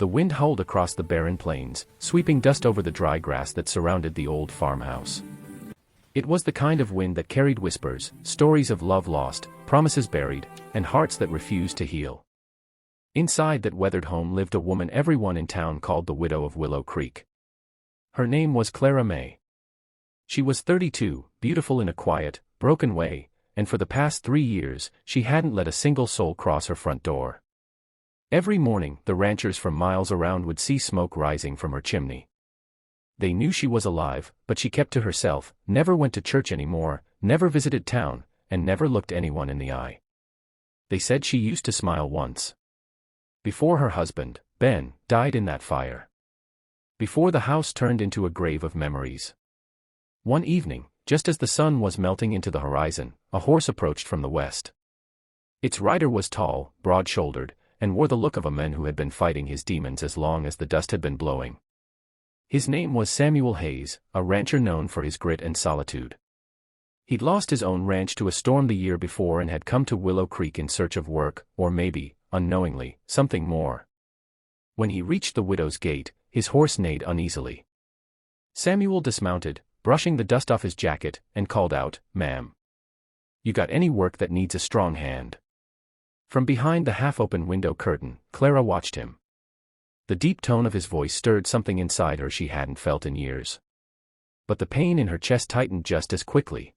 The wind howled across the barren plains, sweeping dust over the dry grass that surrounded the old farmhouse. It was the kind of wind that carried whispers, stories of love lost, promises buried, and hearts that refused to heal. Inside that weathered home lived a woman everyone in town called the widow of Willow Creek. Her name was Clara May. She was 32, beautiful in a quiet, broken way, and for the past 3 years, she hadn't let a single soul cross her front door. Every morning, the ranchers from miles around would see smoke rising from her chimney. They knew she was alive, but she kept to herself, never went to church anymore, never visited town, and never looked anyone in the eye. They said she used to smile once. Before her husband, Ben, died in that fire. Before the house turned into a grave of memories. One evening, just as the sun was melting into the horizon, a horse approached from the west. Its rider was tall, broad-shouldered, and wore the look of a man who had been fighting his demons as long as the dust had been blowing. His name was Samuel Hayes, a rancher known for his grit and solitude. He'd lost his own ranch to a storm the year before and had come to Willow Creek in search of work, or maybe, unknowingly, something more. When he reached the widow's gate, his horse neighed uneasily. Samuel dismounted, brushing the dust off his jacket, and called out, "Ma'am. You got any work that needs a strong hand?" From behind the half-open window curtain, Clara watched him. The deep tone of his voice stirred something inside her she hadn't felt in years. But the pain in her chest tightened just as quickly.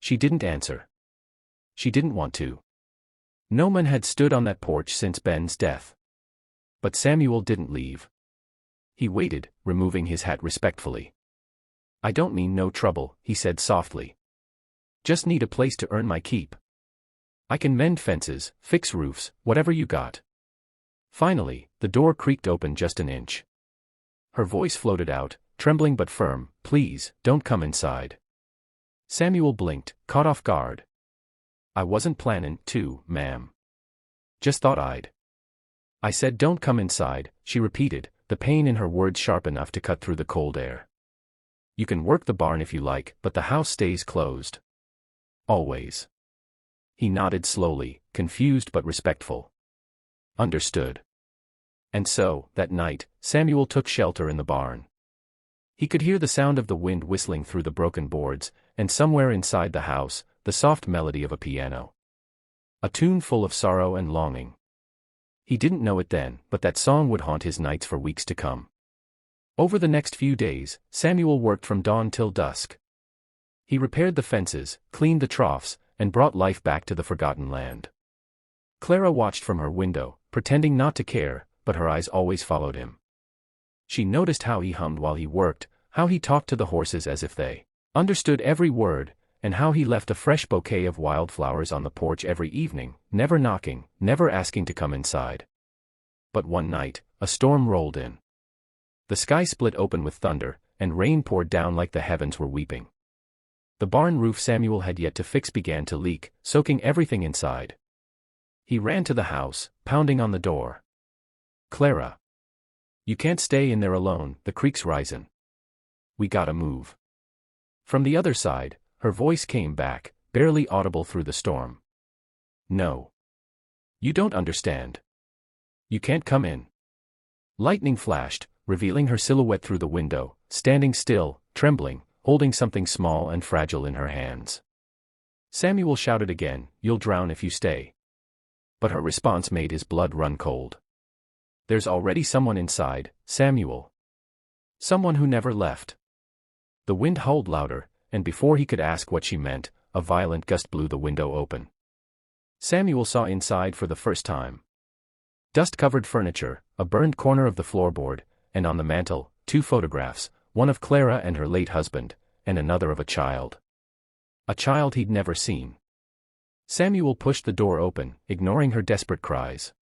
She didn't answer. She didn't want to. No man had stood on that porch since Ben's death. But Samuel didn't leave. He waited, removing his hat respectfully. "I don't mean no trouble," he said softly. "Just need a place to earn my keep. I can mend fences, fix roofs, whatever you got." Finally, the door creaked open just an inch. Her voice floated out, trembling but firm, "Please, don't come inside." Samuel blinked, caught off guard. "I wasn't plannin' to, ma'am. Just thought I'd." "I said don't come inside," she repeated, the pain in her words sharp enough to cut through the cold air. "You can work the barn if you like, but the house stays closed. Always." He nodded slowly, confused but respectful. "Understood." And so, that night, Samuel took shelter in the barn. He could hear the sound of the wind whistling through the broken boards, and somewhere inside the house, the soft melody of a piano. A tune full of sorrow and longing. He didn't know it then, but that song would haunt his nights for weeks to come. Over the next few days, Samuel worked from dawn till dusk. He repaired the fences, cleaned the troughs, and brought life back to the forgotten land. Clara watched from her window, pretending not to care, but her eyes always followed him. She noticed how he hummed while he worked, how he talked to the horses as if they understood every word, and how he left a fresh bouquet of wildflowers on the porch every evening, never knocking, never asking to come inside. But one night, a storm rolled in. The sky split open with thunder, and rain poured down like the heavens were weeping. The barn roof Samuel had yet to fix began to leak, soaking everything inside. He ran to the house, pounding on the door. "Clara. You can't stay in there alone, the creek's risin'. We gotta move." From the other side, her voice came back, barely audible through the storm. "No. You don't understand. You can't come in." Lightning flashed, revealing her silhouette through the window, standing still, trembling, holding something small and fragile in her hands. Samuel shouted again, "You'll drown if you stay." But her response made his blood run cold. "There's already someone inside, Samuel. Someone who never left." The wind howled louder, and before he could ask what she meant, a violent gust blew the window open. Samuel saw inside for the first time. Dust-covered furniture, a burned corner of the floorboard, and on the mantel, 2 photographs, one of Clara and her late husband, and another of a child. A child he'd never seen. Samuel pushed the door open, ignoring her desperate cries.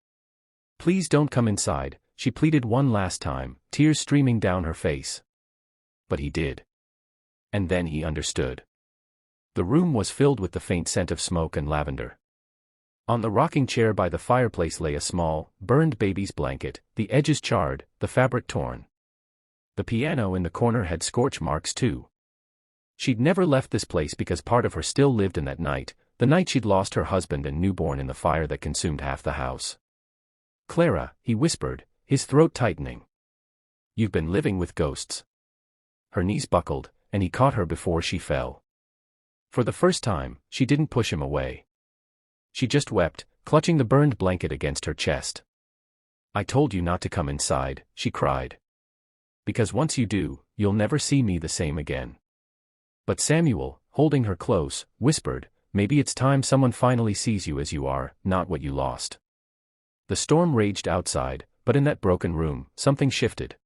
"Please don't come inside," she pleaded one last time, tears streaming down her face. But he did. And then he understood. The room was filled with the faint scent of smoke and lavender. On the rocking chair by the fireplace lay a small, burned baby's blanket, the edges charred, the fabric torn. The piano in the corner had scorch marks too. She'd never left this place because part of her still lived in that night, the night she'd lost her husband and newborn in the fire that consumed half the house. "Clara," he whispered, his throat tightening. "You've been living with ghosts." Her knees buckled, and he caught her before she fell. For the first time, she didn't push him away. She just wept, clutching the burned blanket against her chest. "I told you not to come inside," she cried. "Because once you do, you'll never see me the same again." But Samuel, holding her close, whispered, "Maybe it's time someone finally sees you as you are, not what you lost." The storm raged outside, but in that broken room, something shifted.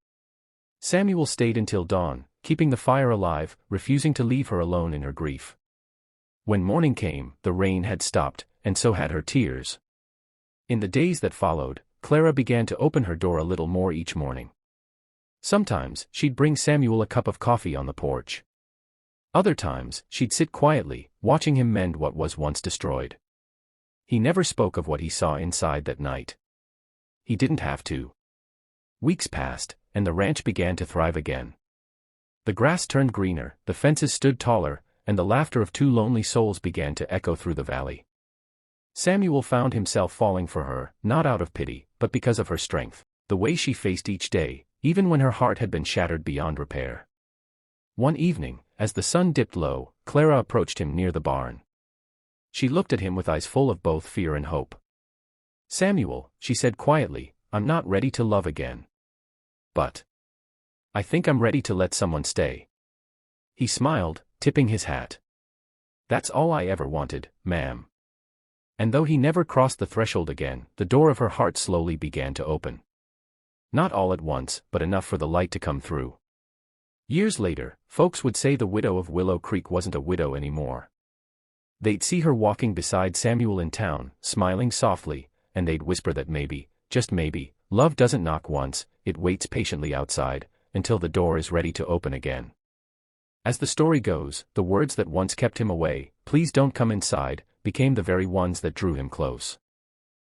Samuel stayed until dawn, keeping the fire alive, refusing to leave her alone in her grief. When morning came, the rain had stopped, and so had her tears. In the days that followed, Clara began to open her door a little more each morning. Sometimes, she'd bring Samuel a cup of coffee on the porch. Other times, she'd sit quietly, watching him mend what was once destroyed. He never spoke of what he saw inside that night. He didn't have to. Weeks passed, and the ranch began to thrive again. The grass turned greener, the fences stood taller, and the laughter of two lonely souls began to echo through the valley. Samuel found himself falling for her, not out of pity, but because of her strength, the way she faced each day, even when her heart had been shattered beyond repair. One evening, as the sun dipped low, Clara approached him near the barn. She looked at him with eyes full of both fear and hope. "Samuel," she said quietly, "I'm not ready to love again. But I think I'm ready to let someone stay." He smiled, tipping his hat. "That's all I ever wanted, ma'am." And though he never crossed the threshold again, the door of her heart slowly began to open. Not all at once, but enough for the light to come through. Years later, folks would say the widow of Willow Creek wasn't a widow anymore. They'd see her walking beside Samuel in town, smiling softly, and they'd whisper that maybe, just maybe, love doesn't knock once, it waits patiently outside, until the door is ready to open again. As the story goes, the words that once kept him away, "Please don't come inside," became the very ones that drew him close.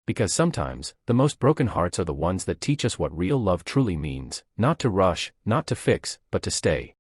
Because sometimes, the most broken hearts are the ones that teach us what real love truly means, not to rush, not to fix, but to stay.